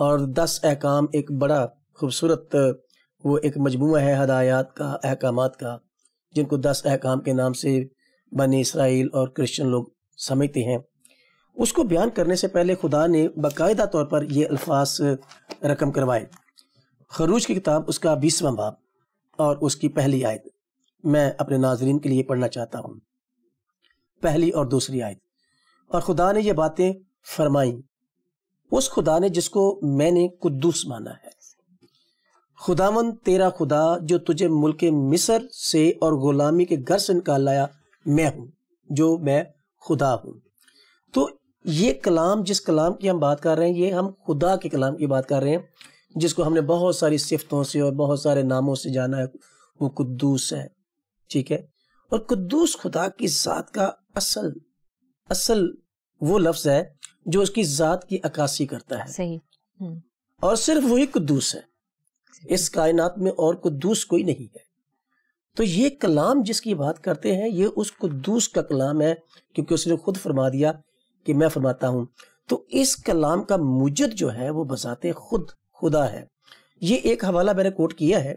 اور 10 احکام ایک بڑا خوبصورت وہ ایک مجموعہ ہے ہدایات کا، احکامات کا، جن کو 10 احکام کے نام سے بنی اسرائیل اور کرسچن لوگ سمجھتے ہیں. اس کو بیان کرنے سے پہلے خدا نے باقاعدہ طور پر یہ الفاظ رقم کروائے. خروج کی کتاب اس کا 20واں باب اور اس کی پہلی آیت میں اپنے ناظرین کے لیے پڑھنا چاہتا ہوں. پہلی اور دوسری آیت. اور خدا نے یہ باتیں فرمائیں، اس خدا نے جس کو میں نے قدوس مانا ہے. خداوند تیرا خدا جو تجھے ملک مصر سے اور غلامی کے گھر سے نکال لایا میں ہوں، جو میں خدا ہوں. تو یہ کلام، جس کلام کی ہم بات کر رہے ہیں، یہ ہم خدا کے کلام کی بات کر رہے ہیں، جس کو ہم نے بہت ساری صفتوں سے اور بہت سارے ناموں سے جانا ہے. وہ قدوس ہے، ٹھیک ہے. اور قدوس خدا کی ذات کا اصل وہ لفظ ہے جو اس کی ذات کی عکاسی کرتا ہے. صحیح. اور صرف وہی قدوس ہے، اس کائنات میں اور قدوس کوئی نہیں ہے. تو یہ کلام جس کی بات کرتے ہیں یہ اس قدوس کا کلام ہے، کیونکہ اس نے خود فرما دیا کہ میں فرماتا ہوں. تو اس کلام کا موجد جو ہے وہ بذات خود خدا ہے. یہ ایک حوالہ میں نے کوٹ کیا ہے،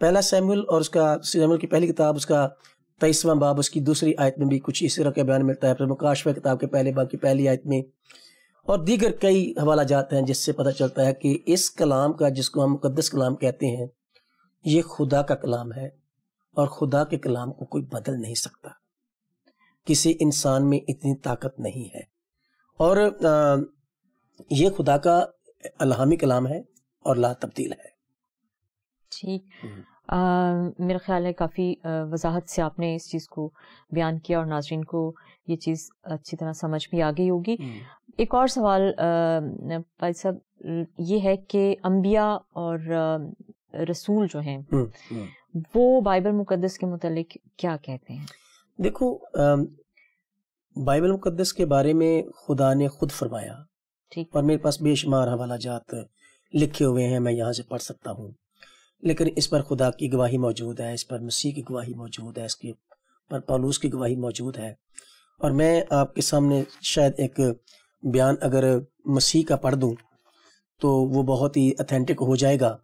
پہلا سیموئیل اور اس کا سیموئیل کی پہلی کتاب اس کا 23واں باب اس کی دوسری آیت میں بھی کچھ اسی طرح کا بیان ملتا ہے. پھر مکاشفہ کتاب کے پہلے باب کی پہلی آیت میں، اور دیگر کئی حوالہ جات ہیں جس سے پتہ چلتا ہے کہ اس کلام کا، جس کو ہم مقدس کلام کہتے ہیں، یہ خدا کا کلام ہے. اور خدا کے کلام کو کوئی بدل نہیں سکتا. کسی انسان میں اتنی طاقت نہیں ہے. اور یہ خدا کا الہامی کلام ہے اور لا تبدیل ہے. ٹھیک. میرا خیال ہے کافی وضاحت سے آپ نے اس چیز کو بیان کیا اور ناظرین کو یہ چیز اچھی طرح سمجھ بھی آ گئی ہوگی. ایک اور سوال بھائی صاحب یہ ہے کہ انبیاء اور رسول جو ہیں وہ بائبل مقدس کے متعلق کیا کہتے ہیں؟ دیکھو، بائبل مقدس کے بارے میں خدا نے خود فرمایا، ٹھیک، اور میرے پاس بے شمار حوالہ جات لکھے ہوئے ہیں، میں یہاں سے پڑھ سکتا ہوں. لیکن اس پر خدا کی گواہی موجود ہے، اس پر مسیح کی گواہی موجود ہے، اس کے پر پولس کی گواہی موجود ہے. اور میں آپ کے سامنے شاید ایک بیان اگر مسیح کا پڑھ دوں تو وہ بہت ہی اتھینٹک ہو جائے گا.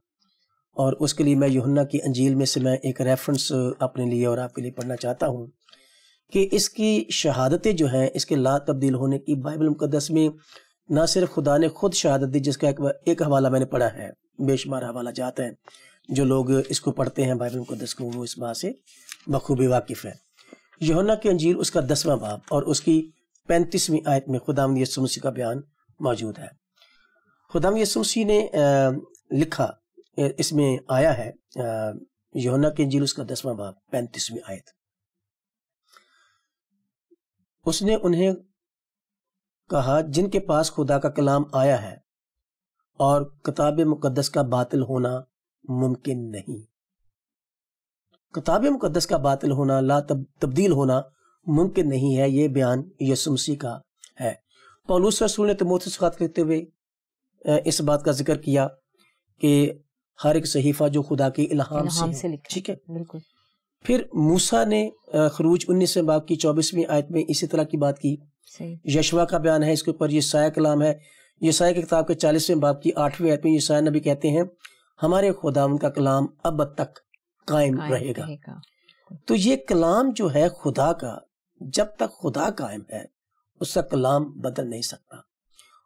اور اس کے لیے میں یوحنا کی انجیل میں سے میں ایک ریفرنس اپنے لیے اور آپ کے لیے پڑھنا چاہتا ہوں کہ اس کی شہادتیں جو ہیں، اس کے لا تبدیل ہونے کی بائبل مقدس میں نہ صرف خدا نے خود شہادت دی، جس کا ایک حوالہ میں نے پڑھا ہے، بے شمار حوالہ جات ہیں. جو لوگ اس کو پڑھتے ہیں بائبل مقدس کو، وہ اس بات سے بخوبی واقف ہے. یوحنا کی انجیل اس کا 10واں باب اور اس کی 35ویں آیت میں خداوند یسوع مسیح کا بیان موجود ہے. خداوند یسوع مسیح نے لکھا، اس میں آیا ہے یوحنا کی انجیل اس کا 10واں باب 35ویں آیت. اس نے انہیں کہا جن کے پاس خدا کا کلام آیا ہے اور کتاب مقدس کا باطل ہونا ممکن نہیں. کتاب مقدس کا باطل ہونا، لا تبدیل ہونا ممکن نہیں ہے. یہ بیان یسوع مسیح کا ہے. پولس رسول نے تیموتھیوس کو خط لکھتے ہوئے اس بات کا ذکر کیا کہ ہر ایک صحیفہ جو خدا کی الہام سے ہے، ٹھیک ہے. بالکل. پھر موسیٰ نے خروج 19 باب کی 24ویں آیت میں اسی طرح کی بات کی. یشوع کا بیان ہے، اس کے اوپر یسایہ کلام ہے. یسایہ کی کتاب کے 40ویں باب کی 8ویں آیت میں یسایہ نبی کہتے ہیں ہمارے خداوند کا کلام اب تک قائم رہے گا. تو یہ کلام جو ہے خدا کا، جب تک خدا قائم ہے اس کا کلام بدل نہیں سکتا،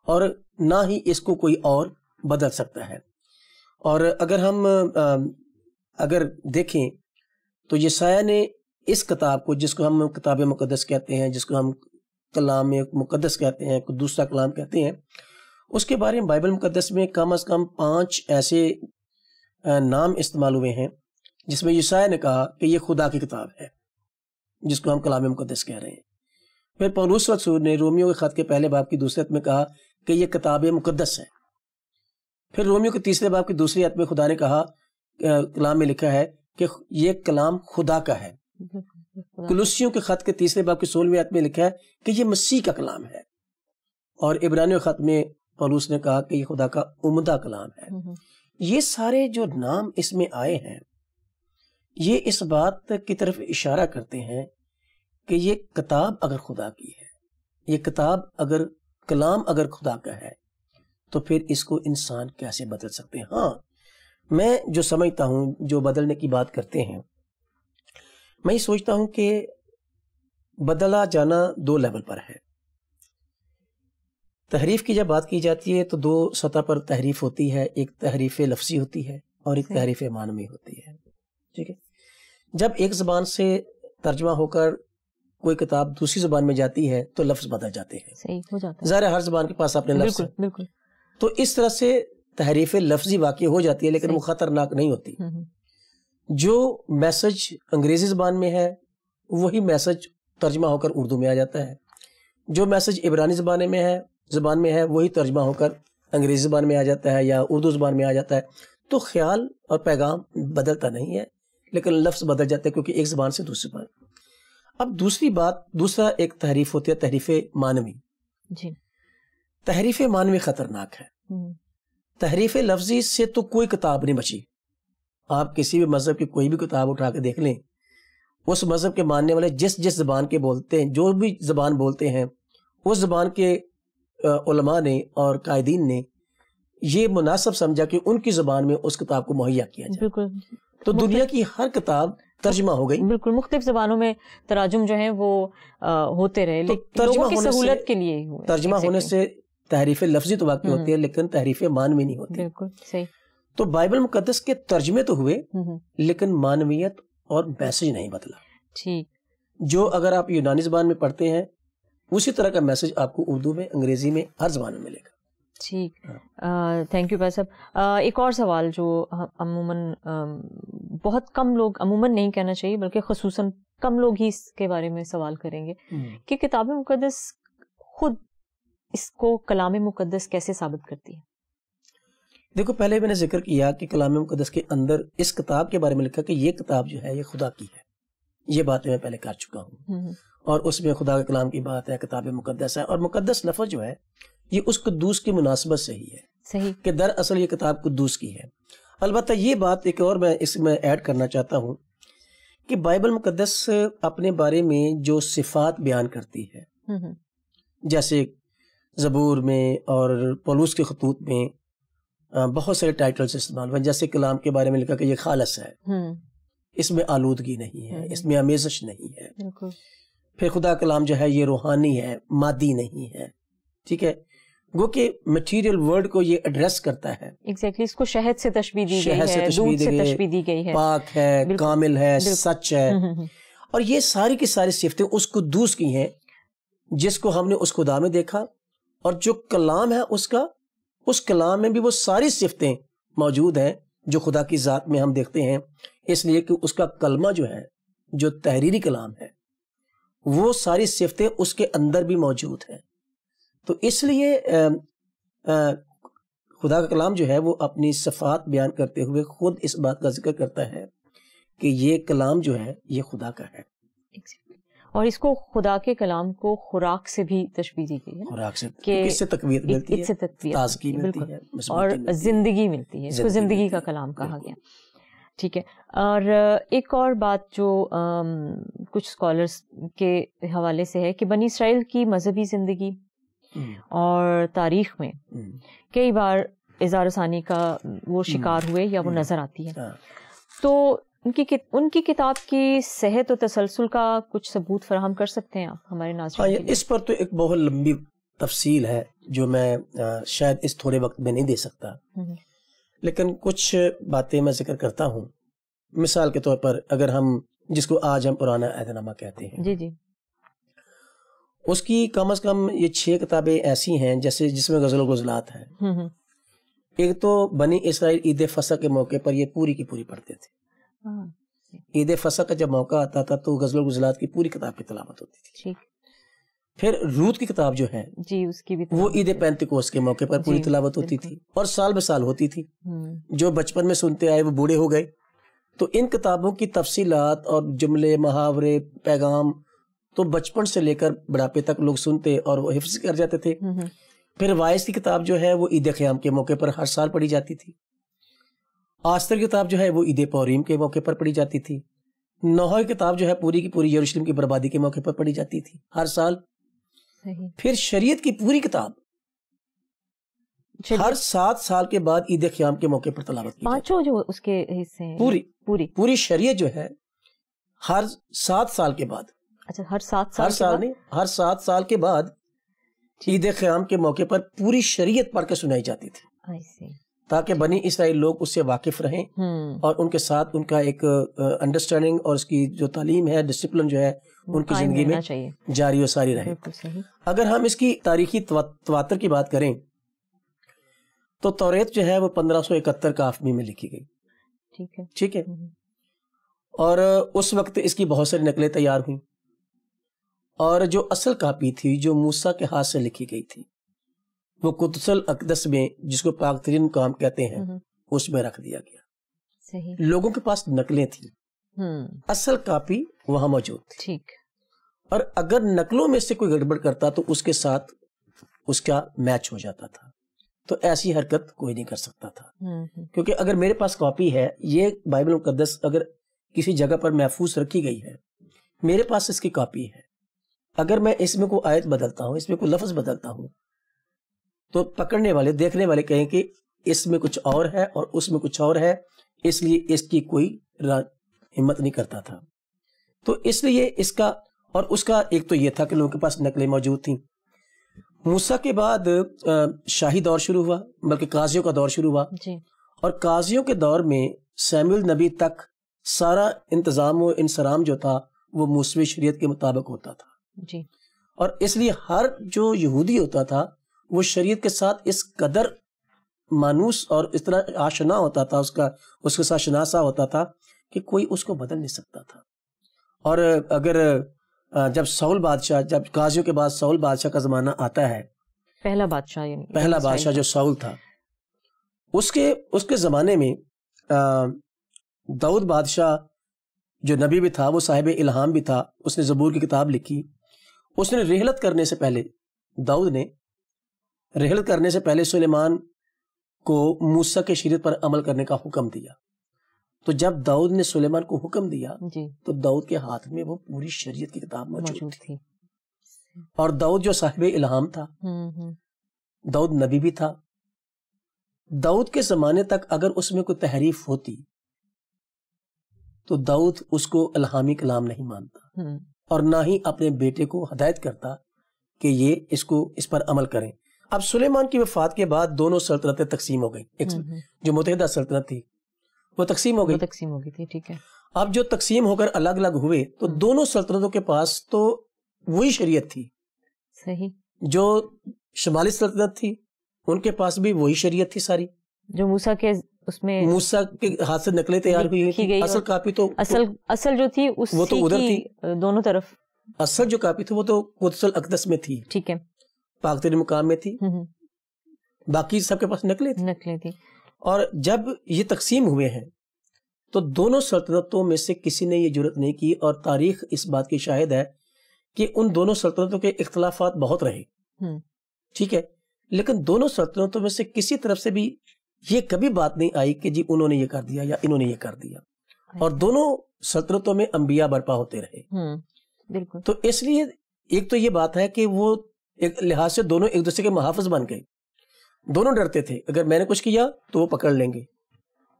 اور نہ ہی اس کو کوئی اور بدل سکتا ہے. اور اگر ہم اگر دیکھیں تو یسایہ نے اس کتاب کو، جس کو ہم کتاب مقدس کہتے ہیں، جس کو ہم کلام مقدس کہتے ہیں، دوسرا کلام کہتے ہیں، اس کے بارے میں بائبل مقدس میں کم از کم 5 ایسے نام استعمال ہوئے ہیں جس میں یسایہ نے کہا کہ یہ خدا کی کتاب ہے، جس کو ہم کلام مقدس کہہ رہے ہیں. پھر پولس رسول نے رومیو کے خط کے پہلے باب کی دوسری آیت میں کہا کہ یہ کتاب مقدس ہے. پھر رومیو کے تیسرے باب کی دوسری آیت میں خدا نے کہا، کلام میں لکھا ہے کہ یہ کلام خدا کا ہے. کولوسیوں کے خط کے تیسرے باب کی 16ویں آیت میں لکھا ہے کہ یہ مسیح کا کلام ہے. اور عبرانیوں خط میں پولس نے کہا کہ یہ خدا کا عمدہ کلام ہے. یہ سارے جو نام اس میں آئے ہیں یہ اس بات کی طرف اشارہ کرتے ہیں کہ یہ کتاب اگر خدا کی ہے، یہ کتاب اگر کلام اگر خدا کا ہے تو پھر اس کو انسان کیسے بدل سکتے ہیں؟ ہاں، میں جو سمجھتا ہوں، جو بدلنے کی بات کرتے ہیں، میں یہ سوچتا ہوں کہ بدلا جانا 2 لیول پر ہے۔ تحریف کی جب بات کی جاتی ہے تو 2 سطح پر تحریف ہوتی ہے، ایک تحریف لفظی ہوتی ہے اور ایک تحریف معنوی ہوتی ہے، ٹھیک ہے؟ جب ایک زبان سے ترجمہ ہو کر کوئی کتاب دوسری زبان میں جاتی ہے تو لفظ بدل جاتے ہیں، صحیح ہو جاتا ہے، ظاہر ہے ہر زبان کے پاس اپنے لفظ ہیں، بالکل بالکل، تو اس طرح سے تحریف لفظی واقع ہو جاتی ہے، لیکن وہ خطرناک نہیں ہوتی۔ جو میسج انگریزی زبان میں ہے وہی میسج ترجمہ ہو کر اردو میں آ جاتا ہے، جو میسج عبرانی زبان میں ہے وہی ترجمہ ہو کر انگریزی زبان میں آ جاتا ہے یا اردو زبان میں آ جاتا ہے۔ تو خیال اور پیغام بدلتا نہیں ہے، لیکن لفظ بدل جاتے ہیں کیونکہ ایک زبان سے دوسری زبان۔ اب دوسرا ایک تحریف ہوتی ہے تحریف معنوی۔ جی، تحریف معنوی خطرناک ہے۔ تحریف لفظی سے تو کوئی کتاب نہیں بچی۔ آپ کسی بھی مذہب کی کوئی بھی کتاب اٹھا کے دیکھ لیں، اس مذہب کے ماننے والے جس زبان کے بولتے ہیں، جو بھی زبان بولتے ہیں، اس زبان کے علماء نے اور قائدین نے یہ مناسب سمجھا کہ ان کی زبان میں اس کتاب کو مہیا کیا جائے۔ بالکل، تو دنیا کی ہر کتاب ترجمہ ہو گئی، بالکل مختلف زبانوں میں تراجم جو ہیں وہ ہوتے رہے، لیکن لوگوں کی سہولت کے لیے ہوئے۔ ترجمہ ہونے سے تحریف لفظی تو واقع ہوتی ہے لیکن تحریف معنوی نہیں ہوتی۔ بالکل صحیح۔ تو بائبل مقدس کے ترجمے تو ہوئے لیکن معنویت اور میسج نہیں بدلا۔ ٹھیک، جو اگر آپ یونانی زبان میں پڑھتے ہیں اسی طرح کا میسج آپ کو اردو میں، انگریزی میں، ہر زبان میں ملے گا۔ ٹھیک، تھینک یو بھائی صاحب۔ ایک اور سوال جو عموماً بہت کم لوگ، عموماً نہیں کہنا چاہیے بلکہ خصوصاً کم لوگ ہی اس کے بارے میں سوال کریں گے کہ کتاب مقدس خود اس کو کلام مقدس کیسے ثابت کرتی ہے؟ دیکھو، پہلے میں نے ذکر کیا کہ کلام مقدس کے اندر اس کتاب کے بارے میں لکھا کہ یہ کتاب جو ہے یہ خدا کی ہے۔ یہ باتیں میں پہلے کر چکا ہوں، اور اس میں خدا کے کلام کی بات ہے، کتاب مقدس ہے، اور مقدس لفظ جو ہے یہ اس قدوس کی مناسبت سے ہی ہے، صحیح، کہ دراصل یہ کتاب قدوس کی ہے۔ البتہ یہ بات ایک اور میں اس میں ایڈ کرنا چاہتا ہوں کہ بائبل مقدس اپنے بارے میں جو صفات بیان کرتی ہے، جیسے زبور میں اور پولس کے خطوط میں بہت سارے ٹائٹلز استعمال ہوئے، جیسے کلام کے بارے میں لکھا کہ یہ خالص ہے، اس میں آلودگی نہیں ہے، اس میں آمیزش نہیں ہے۔ پھر خدا کلام جو ہے یہ روحانی ہے، مادی نہیں ہے، ٹھیک ہے، گو کہ میٹیریل ورلڈ کو یہ ایڈریس کرتا ہے۔ ایگزیکٹلی، اس کو شہد سے تشبیہ دی گئی ہے، دودھ سے تشبیہ دی گئی ہے، پاک ہے، کامل ہے، سچ ہے، اور یہ ساری کی ساری صفتیں اس قدوس کی ہیں جس کو ہم نے اس خدا میں دیکھا، اور جو کلام ہے اس کلام میں بھی وہ ساری صفتیں موجود ہیں جو خدا کی ذات میں ہم دیکھتے ہیں، اس لیے کہ اس کا کلمہ جو ہے، جو تحریری کلام ہے، وہ ساری صفتیں اس کے اندر بھی موجود ہیں۔ تو اس لیے خدا کا کلام جو ہے وہ اپنی صفات بیان کرتے ہوئے خود اس بات کا ذکر کرتا ہے کہ یہ کلام جو ہے یہ خدا کا ہے، اور اس کو خدا کے کلام کو خوراک سے بھی تشبیہ دی گئی ہے، خوراک سے، کہ اس سے تقویت ملتی ہے، تازگی ملتی ہے، اور زندگی ملتی ہے، اس کو زندگی کا کلام کہا گیا۔ ٹھیک ہے، اور ایک اور بات جو کچھ اسکالرس کے حوالے سے ہے کہ بنی اسرائیل کی مذہبی زندگی اور تاریخ میں کئی بار اظہار ثانی کا وہ شکار ہوئے یا وہ نظر آتی ہے، تو ان کی کتاب کی صحت و تسلسل کا کچھ ثبوت فراہم کر سکتے ہیں آپ ہمارے ناظرین کے لیے؟ اس پر تو ایک بہت لمبی تفصیل ہے جو میں شاید اس تھوڑے وقت میں نہیں دے سکتا، لیکن کچھ باتیں میں ذکر کرتا ہوں۔ مثال کے طور پر اگر ہم جس کو آج ہم پرانا عہد نامہ کہتے ہیں، جی جی، اس کی کم از کم یہ 6 کتابیں ایسی ہیں جیسے جس میں غزل و غزلات ہیں۔ ایک تو بنی اسرائیل عید فصح کے موقع پر یہ پوری کی پوری پڑھتے تھے۔ عید فصح کا جب موقع آتا تھا تو غزل و غزلات کی پوری کتاب کی تلاوت ہوتی تھی۔ پھر روت کی کتاب جو ہے جی، اس کی بھی وہ عید پینتیکوست کے موقع پر پوری تلاوت ہوتی تھی، اور سال بہ سال ہوتی تھی۔ جو بچپن میں سنتے آئے وہ بوڑھے ہو گئے، تو ان کتابوں کی تفصیلات اور جملے، محاورے، پیغام تو بچپن سے لے کر بڑھاپے تک لوگ سنتے اور وہ حفظ کر جاتے تھے۔ پھر وائس کی کتاب جو ہے وہ عید قیام کے موقع پر ہر سال پڑھی جاتی تھی۔ آستر کی کتاب جو ہے وہ عید پوریم کے موقع پر پڑھی جاتی تھی۔ نوح کی کتاب جو ہے پوری کی پوری یروشلم کی بربادی کے موقع پر پڑھی جاتی تھی ہر سال۔ پھر شریعت کی پوری کتاب ہر 7 سال کے بعد عید قیام کے موقع پر تلاوت کی جاتی پانچوں جو اس کے حصے ہیں ہے۔ پوری شریعت جو ہے ہر 7 سال کے بعد، اچھا ہر 7 سال ہر سال نہیں، ہر 7 سال کے بعد عید قیام کے موقع پر پوری شریعت پڑھ کے سنائی جاتی تھی، تاکہ بنی اسرائیل لوگ اس سے واقف رہیں اور ان کے ساتھ ان کا ایک انڈرسٹینڈنگ اور اس کی جو تعلیم ہے، ڈسپلن جو ہے ان کی زندگی میں جاری و ساری رہے۔ اگر ہم اس کی تاریخی تواتر کی بات کریں تو توریت جو ہے وہ 1571 کافمی میں لکھی گئی، ٹھیک ہے، اور اس وقت اس کی بہت ساری نقلیں تیار ہوئیں، اور جو اصل کاپی تھی جو موسیٰ کے ہاتھ سے لکھی گئی تھی وہ قدس الاقدس میں، جس کو پاک ترین مقام کہتے ہیں، اس میں رکھ دیا گیا۔ لوگوں کے پاس نقلیں تھیں، اصل کاپی وہاں موجود تھی، اور اگر نقلوں میں سے کوئی گڑبڑ کرتا تو اس کے ساتھ اس کا میچ ہو جاتا تھا، تو ایسی حرکت کوئی نہیں کر سکتا تھا، کیونکہ اگر میرے پاس کاپی ہے، یہ بائبل مقدس اگر کسی جگہ پر محفوظ رکھی گئی ہے، میرے پاس اس کی کاپی ہے، اگر میں اس میں کوئی آیت بدلتا ہوں، اس میں کوئی لفظ بدلتا ہوں، تو پکڑنے والے، دیکھنے والے کہیں کہ اس میں کچھ اور ہے اور اس میں کچھ اور ہے، اس لیے اس کی کوئی ہمت نہیں کرتا تھا۔ تو اس لیے اس کا اور اس کا ایک تو یہ تھا کہ لوگوں کے پاس نقلیں موجود تھیں۔ موسیٰ کے بعد شاہی دور شروع ہوا، بلکہ قاضیوں کا دور شروع ہوا، اور قاضیوں کے دور میں سیموئیل نبی تک سارا انتظام و انصرام جو تھا وہ موسوی شریعت کے مطابق ہوتا تھا، اور اس لیے ہر جو یہودی ہوتا تھا وہ شریعت کے ساتھ اس قدر مانوس اور اس طرح آشنا ہوتا تھا، اس کے ساتھ شناسا ہوتا تھا کہ کوئی اس کو بدل نہیں سکتا تھا۔ اور اگر جب سول بادشاہ، جب قاضیوں کے بعد سول بادشاہ کا زمانہ آتا ہے، پہلا بادشاہ، یعنی پہلا بادشاہ جو سول تھا، اس کے زمانے میں داؤد بادشاہ جو نبی بھی تھا، وہ صاحب الہام بھی تھا، اس نے زبور کی کتاب لکھی۔ اس نے رحلت کرنے سے پہلے، داؤد نے رحلت کرنے سے پہلے سلیمان کو موسیٰ کے شریعت پر عمل کرنے کا حکم دیا۔ تو جب داؤد نے سلیمان کو حکم دیا تو داؤد کے ہاتھ میں وہ پوری شریعت کی کتاب موجود تھی، اور داؤد جو صاحب الہام تھا، داؤد نبی بھی تھا، داؤد کے زمانے تک اگر اس میں کوئی تحریف ہوتی تو داؤد اس کو الہامی کلام نہیں مانتا، اور نہ ہی اپنے بیٹے کو ہدایت کرتا کہ یہ اس پر عمل کریں۔ اب سلیمان کی وفات کے بعد دونوں سلطنتیں تقسیم ہو گئی، جو متحدہ سلطنت تھی وہ تقسیم ہو گئی تھی، ٹھیک ہے۔ اب جو تقسیم ہو کر الگ الگ ہوئے تو دونوں سلطنتوں کے پاس تو وہی شریعت تھی، صحیح، جو شمالی سلطنت تھی ان کے پاس بھی وہی شریعت تھی ساری، جو موسیٰ کے اس میں موسیٰ کے ہاتھ سے نقلیں تیار ہوئی تھی۔ اصل کاپی تو اصل جو تھی وہ تو ادھر تھی، دونوں طرف اصل جو کاپی تھی وہ تو قدس الاقدس میں تھی، ٹھیک ہے، پاک ترین مقام میں تھی، باقی سب کے پاس نقلیں تھی۔ اور جب یہ تقسیم ہوئے ہیں تو دونوں سلطنتوں میں سے کسی نے یہ جرات نہیں کی، اور تاریخ اس بات کی شاہد ہے کہ ان دونوں سلطنتوں کے اختلافات بہت رہے، ٹھیک ہے، لیکن دونوں سلطنتوں میں سے کسی طرف سے بھی یہ کبھی بات نہیں آئی کہ جی انہوں نے یہ کر دیا یا انہوں نے یہ کر دیا، اور دونوں سلطنتوں میں انبیاء برپا ہوتے رہے۔ بالکل، تو اس لیے ایک تو یہ بات ہے کہ وہ ایک لحاظ سے دونوں ایک دوسرے کے محافظ بن گئے، دونوں ڈرتے تھے اگر میں نے کچھ کیا تو وہ پکڑ لیں گے،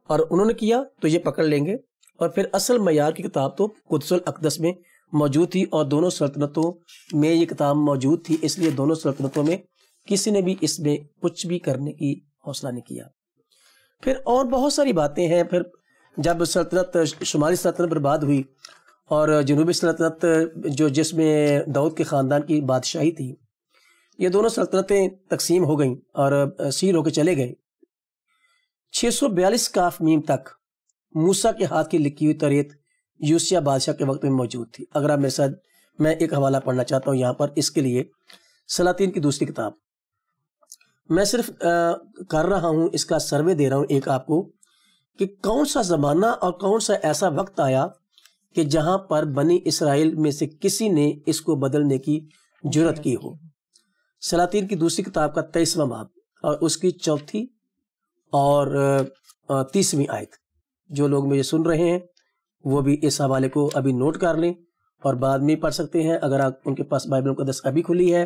اور انہوں نے کیا تو یہ پکڑ لیں گے، اور پھر اصل معیار کی کتاب تو قدس الاقدس میں موجود تھی، اور دونوں سلطنتوں میں یہ کتاب موجود تھی، اس لیے دونوں سلطنتوں میں کسی نے بھی اس میں کچھ بھی کرنے کی حوصلہ نہیں کیا۔ پھر اور بہت ساری باتیں ہیں، پھر جب سلطنت شمالی سلطنت برباد ہوئی اور جنوبی سلطنت جس میں داؤد کے خاندان کی بادشاہی تھی، یہ دونوں سلطنتیں تقسیم ہو گئیں اور سیر ہو کے چلے گئے۔ 642 کاف میم تک موسیٰ کے ہاتھ کی لکھی ہوئی توریت یوسیہ بادشاہ کے وقت میں موجود تھی۔ اگر آپ میرے ساتھ، میں ایک حوالہ پڑھنا چاہتا ہوں یہاں پر، اس کے لیے سلاطین کی دوسری کتاب، میں صرف کر رہا ہوں اس کا سروے دے رہا ہوں ایک آپ کو، کہ کون سا زمانہ اور کون سا ایسا وقت آیا کہ جہاں پر بنی اسرائیل میں سے کسی نے اس کو بدلنے کی جرات کی ہو۔ سلاطین کی دوسری کتاب کا 23واں باب اور اس کی 4 اور 30ویں آیت، جو لوگ مجھے سن رہے ہیں وہ بھی اس حوالے کو ابھی نوٹ کر لیں اور بعد میں پڑھ سکتے ہیں۔ اگر آپ ان کے پاس بائبل مقدس ابھی کھلی ہے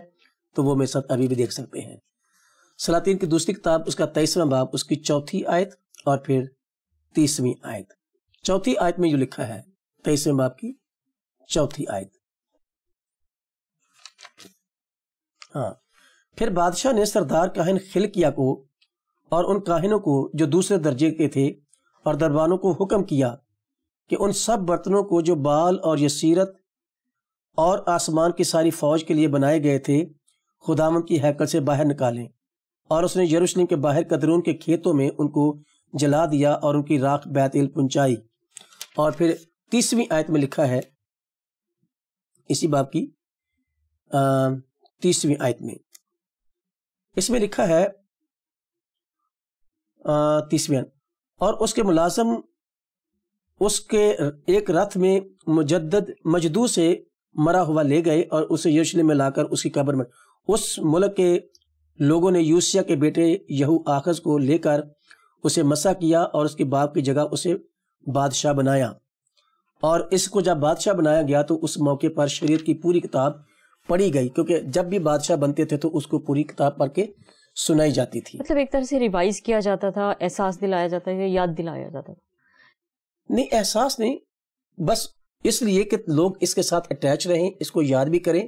تو وہ میرے ساتھ ابھی بھی دیکھ سکتے ہیں۔ سلاطین کی دوسری کتاب اس کا 23واں باب اس کی 4 آیت اور پھر 30 آیت. 4 آیت میں جو لکھا ہے 23 باب کی 4 آیت. ہاں. پھر بادشاہ نے سردار کاہن خلقیہ کو اور ان کاہنوں کو جو دوسرے درجے کے تھے اور دربانوں کو حکم کیا کہ ان سب برتنوں کو جو بال اور یسیرت اور آسمان کی ساری فوج کے لیے بنائے گئے تھے خداوند کی ہیکل سے باہر نکالیں. اور اس نے یروشلم کے باہر قدرون کے کھیتوں میں ان کو جلا دیا اور ان کی راکھ بیت ایل پہنچائی. اور پھر 30 آیت میں لکھا ہے اسی باب کی 30 آیت میں اس میں لکھا ہے 30 اور اس کے ملازم اس کے ایک رتھ میں مجدو سے مرا ہوا لے گئے اور اسے یروشلم میں لا کر اس کی قبر میں. اس ملک کے لوگوں نے یوسیہ کے بیٹے یہو آخز کو لے کر اسے مسح کیا اور اس کے باپ کی جگہ اسے بادشاہ بنایا. اور اس کو جب بادشاہ بنایا گیا تو اس موقع پر شریعت کی پوری کتاب پڑھی گئی، کیونکہ جب بھی بادشاہ بنتے تھے تو اس کو پوری کتاب پڑھ کے سنائی جاتی تھی. مطلب ایک طرح سے ریوائز کیا جاتا تھا، احساس دلایا جاتا تھا، یاد دلایا جاتا تھا. نہیں، احساس نہیں، بس اس لیے کہ لوگ اس کے ساتھ اٹیچ رہیں، اس کو یاد بھی کریں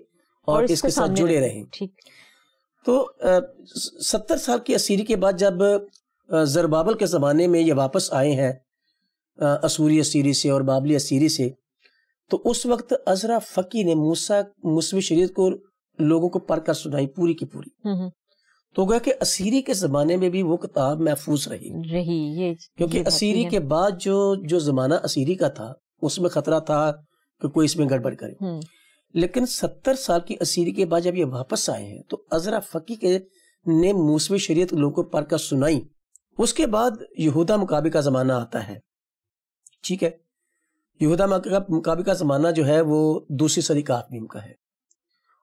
اور اس کے ساتھ جڑے رہیں. ٹھیک. تو 70 سال کی اسیری کے بعد جب زربابل کے زمانے میں یہ واپس آئے ہیں اسوری اسیری سے اور بابلی اسیری سے، تو اس وقت عزرا فقی نے موسوی شریعت کو لوگوں کو پڑھ کر سنائی پوری کی پوری. تو گویا کہ اسیری کے زمانے میں بھی وہ کتاب محفوظ رہی یہ کیونکہ اسیری کے بعد جو زمانہ اسیری کا تھا اس میں خطرہ تھا کہ کوئی اس میں گڑبڑ کرے. لیکن 70 سال کی اسیری کے بعد جب یہ واپس آئے ہیں تو عزرا فقی نے موسوی شریعت لوگوں کو پڑھ کر سنائی. اس کے بعد یہودا مکابی کا زمانہ آتا ہے. ٹھیک ہے، یہودا مکابی کا زمانہ جو ہے وہ 2 صدی کافمیم کا ہے.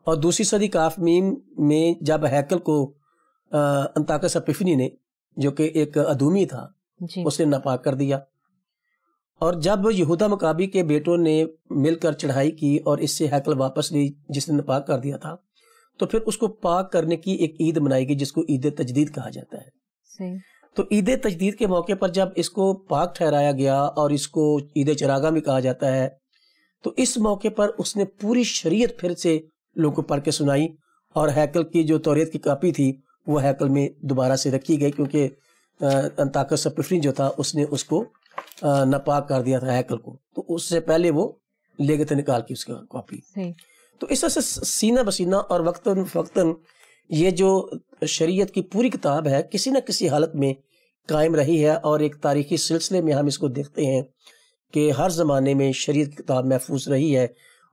اور 2 صدی کافمیم میں جب ہیکل کو انطاکس اپیفنی نے، جو کہ ایک ادومی تھا، اس نے ناپاک کر دیا. اور جب یہودا مکابی کے بیٹوں نے مل کر چڑھائی کی اور اس سے ہیکل واپس لی جس نے ناپاک کر دیا تھا، تو پھر اس کو پاک کرنے کی ایک عید منائی گئی جس کو عید تجدید کہا جاتا ہے. صحیح. تو عید تجدید کے موقع پر جب اس کو پاک ٹھہرایا گیا اور اس کو عید چراغاں بھی کہا جاتا ہے، تو اس موقع پر اس نے پوری شریعت پھر سے لوگوں کو پڑھ کے سنائی. اور ہیکل کی جو توریت کی کاپی تھی وہ ہیکل میں دوبارہ سے رکھی گئی، کیونکہ انطاکس اپیفنی جو تھا اس نے اس کو ناپاک کر دیا تھا ہیکل کو، تو اس سے پہلے وہ لے گئے تھے نکال کے اس کا کاپی. تو اس طرح سے سینہ بسینہ اور وقتاً فوقتاً یہ جو شریعت کی پوری کتاب ہے کسی نہ کسی حالت میں قائم رہی ہے. اور ایک تاریخی سلسلے میں ہم اس کو دیکھتے ہیں کہ ہر زمانے میں شریعت کی کتاب محفوظ رہی ہے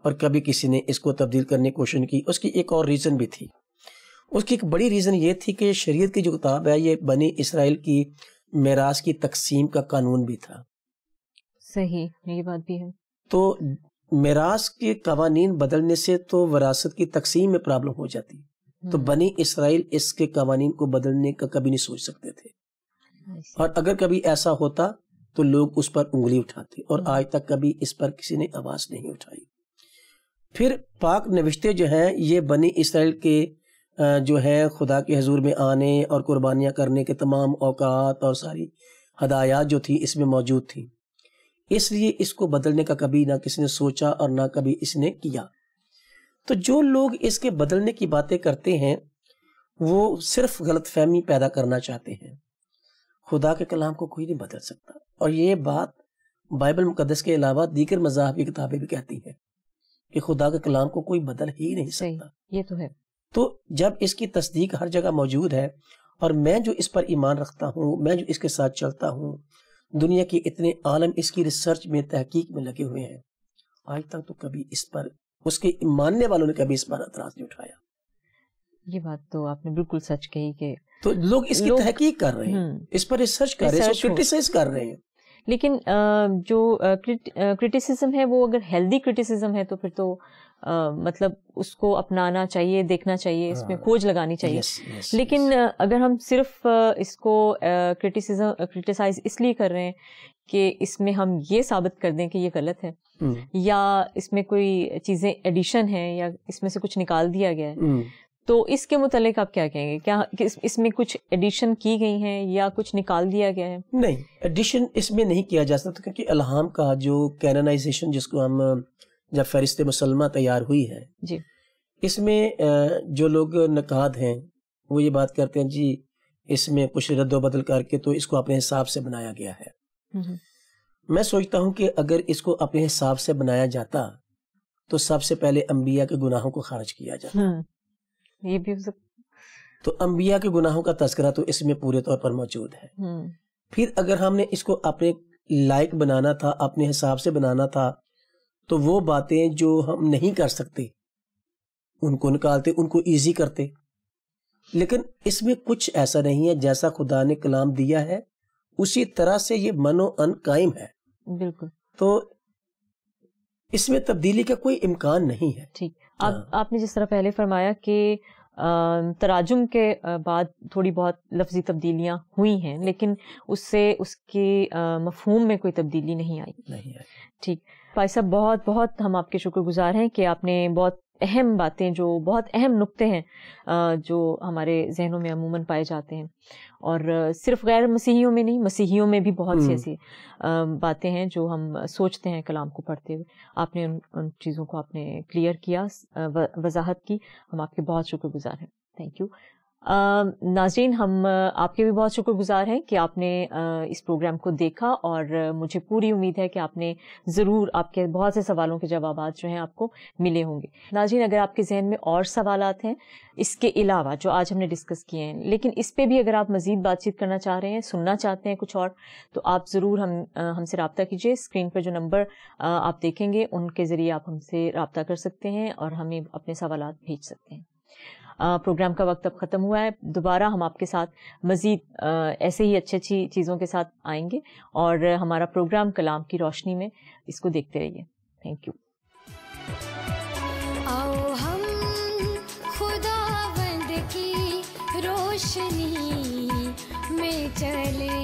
اور کبھی کسی نے اس کو تبدیل کرنے کی کوشش نہیں کی. اس کی ایک اور ریزن بھی تھی. اس کی ایک بڑی ریزن یہ تھی کہ شریعت کی جو کتاب ہے یہ بنی اسرائیل کی میراث کی تقسیم کا قانون بھی تھا. صحیح، یہ بات بھی ہے. تو میراث کے قوانین بدلنے سے تو وراثت کی تقسیم میں پرابلم ہو جاتی. تو بنی اسرائیل اس کے قوانین کو بدلنے کا کبھی نہیں سوچ سکتے تھے. اور اگر کبھی ایسا ہوتا تو لوگ اس پر انگلی اٹھاتے، اور آج تک کبھی اس پر کسی نے آواز نہیں اٹھائی. پھر پاک نوشتے جو ہیں یہ بنی اسرائیل کے جو ہے خدا کے حضور میں آنے اور قربانیاں کرنے کے تمام اوقات اور ساری ہدایات جو تھی اس میں موجود تھی. اس لیے اس کو بدلنے کا کبھی نہ کسی نے سوچا اور نہ کبھی اس نے کیا. تو جو لوگ اس کے بدلنے کی باتیں کرتے ہیں وہ صرف غلط فہمی پیدا کرنا چاہتے ہیں. خدا کے کلام کو کوئی نہیں بدل سکتا، اور یہ بات بائبل مقدس کے علاوہ دیگر مذاہبی کتابیں بھی کہتی ہیں کہ خدا کے کلام کو کوئی بدل ہی نہیں سکتا. یہ تو ہے. تو جب اس کی تصدیق ہر جگہ موجود ہے، اور میں جو اس پر ایمان رکھتا ہوں، میں جو اس کے ساتھ چلتا ہوں، دنیا کے اتنے عالم اس کی ریسرچ میں تحقیق میں لگے ہوئے ہیں، آج تک تو کبھی اس پر اس کے ماننے والوں نے کبھی اس پر اعتراض نہیں اٹھایا. یہ بات تو آپ نے بالکل سچ کہی کہ تو لوگ اس کی تحقیق کر رہے ہیں، اس پر ریسرچ کر رہے ہیں، اس کو کرٹیسائز کر رہے ہیں. لیکن جو کرٹیسزم ہے وہ اگر ہیلدی کرٹیسزم ہے تو پھر تو مطلب اس کو اپنانا چاہیے، دیکھنا چاہیے، اس میں کھوج لگانی چاہیے. لیکن اگر ہم صرف اس کو کرٹیسائز اس لیے کر رہے ہیں کہ اس میں ہم یہ ثابت کر دیں کہ یہ غلط ہے، یا اس میں کوئی چیزیں ایڈیشن ہیں، یا اس میں سے کچھ نکال دیا گیا ہے، تو اس کے متعلق آپ کیا کہیں گے؟ کیا اس میں کچھ ایڈیشن کی گئی ہیں یا کچھ نکال دیا گیا ہے؟ نہیں، ایڈیشن اس میں نہیں کیا جا سکتا، کیونکہ الہام کا جو کینونائزیشن جس کو ہم جب فہرست مسلمہ تیار ہوئی ہے جی، اس میں جو لوگ نقاد ہیں وہ یہ بات کرتے ہیں جی اس میں کچھ رد و بدل کر کے تو اس کو اپنے حساب سے بنایا گیا ہے. میں سوچتا ہوں کہ اگر اس کو اپنے حساب سے بنایا جاتا تو سب سے پہلے انبیاء کے گناہوں کو خارج کیا جاتا. یہ بھی ہو سکتا. تو انبیاء کے گناہوں کا تذکرہ تو اس میں پورے طور پر موجود ہے. پھر اگر ہم نے اس کو اپنے لائق بنانا تھا، اپنے حساب سے بنانا تھا، تو وہ باتیں جو ہم نہیں کر سکتے ان کو نکالتے، ان کو ایزی کرتے. لیکن اس میں کچھ ایسا نہیں ہے، جیسا خدا نے کلام دیا ہے اسی طرح سے یہ من و ان قائم ہے. بالکل. تو اس میں تبدیلی کا کوئی امکان نہیں ہے. ٹھیک. آپ نے جس طرح پہلے فرمایا کہ تراجم کے بعد تھوڑی بہت لفظی تبدیلیاں ہوئی ہیں، لیکن اس سے اس کے مفہوم میں کوئی تبدیلی نہیں آئی. ٹھیک. بھائی صاحب، بہت بہت ہم آپ کے شکر گزار ہیں کہ آپ نے بہت اہم باتیں، جو بہت اہم نقطے ہیں جو ہمارے ذہنوں میں عموماً پائے جاتے ہیں، اور صرف غیر مسیحیوں میں نہیں، مسیحیوں میں بھی بہت سی ایسی باتیں ہیں جو ہم سوچتے ہیں کلام کو پڑھتے ہوئے. آپ نے ان چیزوں کو آپ نے کلیئر کیا، وضاحت کی. ہم آپ کے بہت شکر گزار ہیں. Thank you. ناظرین، ہم آپ کے بھی بہت شکر گزار ہیں کہ آپ نے اس پروگرام کو دیکھا، اور مجھے پوری امید ہے کہ آپ نے ضرور، آپ کے بہت سے سوالوں کے جوابات جو ہیں آپ کو ملے ہوں گے. ناظرین، اگر آپ کے ذہن میں اور سوالات ہیں اس کے علاوہ جو آج ہم نے ڈسکس کیے ہیں، لیکن اس پہ بھی اگر آپ مزید بات چیت کرنا چاہ رہے ہیں، سننا چاہتے ہیں کچھ اور، تو آپ ضرور ہم سے رابطہ کیجیے. اسکرین پر جو نمبر آپ دیکھیں گے ان کے ذریعے آپ ہم سے رابطہ کر سکتے ہیں اور ہمیں اپنے سوالات بھیج سکتے ہیں. پروگرام کا وقت اب ختم ہوا ہے. دوبارہ ہم آپ کے ساتھ مزید ایسے ہی اچھی چیزوں کے ساتھ آئیں گے، اور ہمارا پروگرام کلام کی روشنی میں اس کو دیکھتے رہیے. Thank you. آؤ ہم خداوند کی روشنی میں چلے